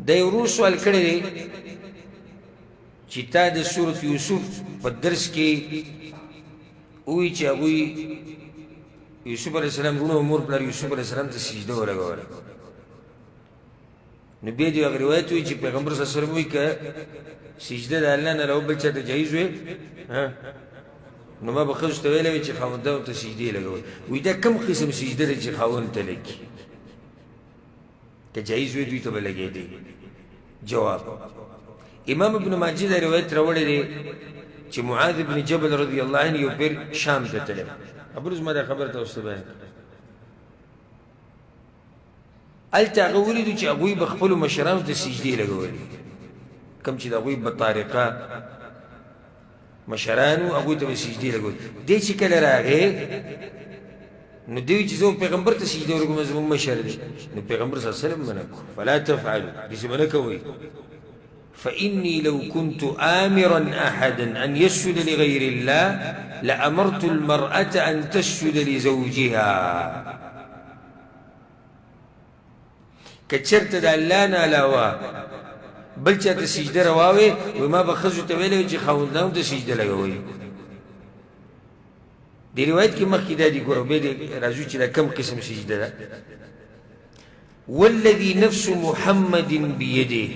دا یو ورو سوال کړی دی چې تا د سورة یوسف په درس کې ووایي چې هغوی یوسف علیه السلام وروڼه او مور پلار یوسف علیه السلام ته سجده ولګوله نو بیا دې هغه روایت وایي چې پیغمبر صلی الله علیه وسلم وایي که سجده د الله نه علاوه بل چا ته جایز وی نو ما به ښځو ته ویلی وی چې خاوندانو ته سجدې لګول وایي دا کوم قسم سجده دی چې خاوند ته لګي که جایز وی دوی ته به لګېدی جواب امام ابن ماجه دا روایت راوړی دی چې معاذ بن جبل رضی الله عنه یو پیر شام ته تللی ابروز ما دا خبر ته اوس بیان هلته هغه ولیدو چې هغوی به خپلو مشرانو ته سجدې لګولې کوم چې د هغوی بطارقه مشرانو هغوی ته به سجدې لګولې دی چې کله راغې نو دی وایي چې زه پیغمبر ته سجدې ورکوم زموږ مشر دی نو پیغمبر صلی الله علیه وسلم منع کړو فلا تفعلوا داسې منع کوئ فإني لو كنت آمرا أحدا أن يسجد لغير الله لأمرت المرأة أن تسجد لزوجها كتشرت دا الله نالاوا بل چاته سجده رواوي وما بخزو تويله چې خاوندانو ته سجده لګوي دی روایت کې مخکې دا دي ګورو به راځو چې دا کم قسم سجده ده والذي نفس محمد بيده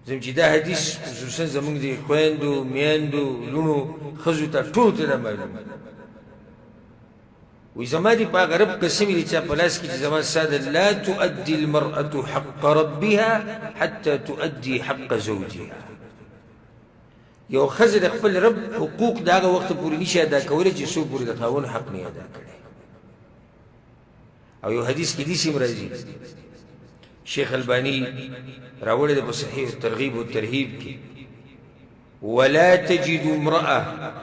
زم چې دا حدیث خصوصا زمونږ د خویندو میندو لونو ښځو ته ټولو ته دا معلوم وی زما دې په هغه رب قسم دي چا په لاس کې چې زما ساده لا تؤدي المرأة حق ربها حتى تؤدي حق زوجها یو ښځه د خپل رب حقوق د هغه وخته پورې نشي ادا کولی چې څو پورې د خاوند حق نه ادا کړي او یو حدیث کې داسې هم راځي شیخ البانی راوړی دی په صحیح الترغیب والترهیب کې ولا تجد امرأة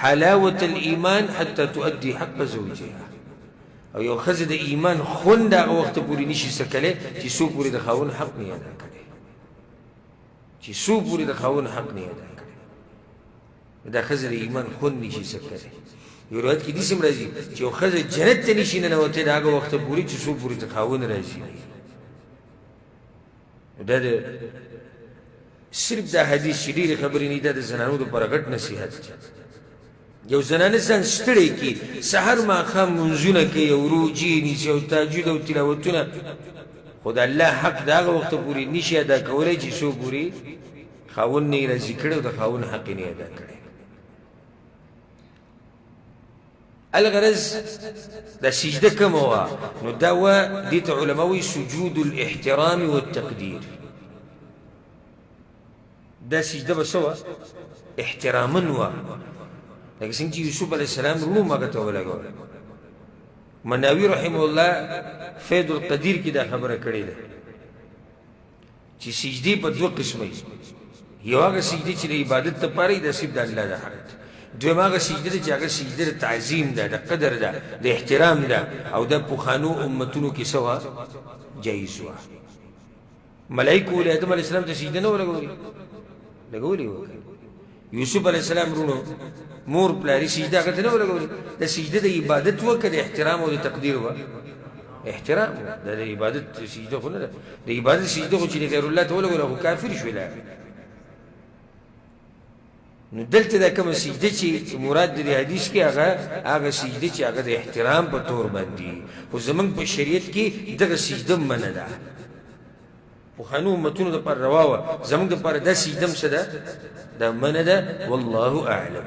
حلاوة الإيمان حتى تؤدي حق زوجها او یو ښځه د ایمان خوند هغه وخته پورې نشي سکلی چې څو پورې د خاوند حق نه ادا کړي چې څو پورې د خاوند حق نه ادا کړي دا ښځه د ایمان خوند نشي سکلی یو روایت کې داسې هم راځي چې یو ښځه جنت ته نشي ننوتلی د هغه وخته پورې چې څو پورې د خاوند راځي دا د صرف دا حدیث چې ډېرې خبرې نه دا د زنانو دپاره غټ نصیحت دی یو زنانه ځان ستړی کړي سحر ماښام لمونځونه کوي او روجې نیسي او تهجد او تلاوتونه خو د الله حق د هغه وخته پورې نشي ادا کولی چې څو پورې خاوند نه یې راضي کړی او د خاوند حق یې نه ادا کړی الغرض دا سجده کومه وه نو دا وه دې ته علما وایي سجود الاحترام والتقدیر دا سجده به څه وه احتراما وه لکه څنګه چې یوسف علیه السلام وروڼو هغه ته ولګوله مناوي رحمه الله فید القدیر کې دا خبره کړې ده چې سجدې په دوه قسمه یو هغه سجدې چې د عبادت دپاره یي دا صرف د الله د حق ده دویم هغه سجده ده چې هغه سجده د تعظیم ده د قدر ده د احترام ده او د پخوانو امتونو کې څه وه جایز وه ملایکو ولې آدم علیه السلام ته سجده نه ولګولې لګولې وه یوسف علیه السلام وروڼو مور پلاري سجده هغه ته نه ولګولې د سجده د عبادت وه که د احترام او د تقدیر وه احترام دا د عبادت سجده خو نه ده د عبادت سجده خو چې غیر الله ته ولګوله خو کافر شوې لا نو دلته دا کومه سجده چې مراد د حدیث کې هغه سجده چې هغه د احترام په طور باندې خو زمونږ په شریعت کې دغه سجده منع ده پخوانو امتونو دپاره روا وه زمونږ دپاره دا سجده هم څه ده دا منع ده والله اعلم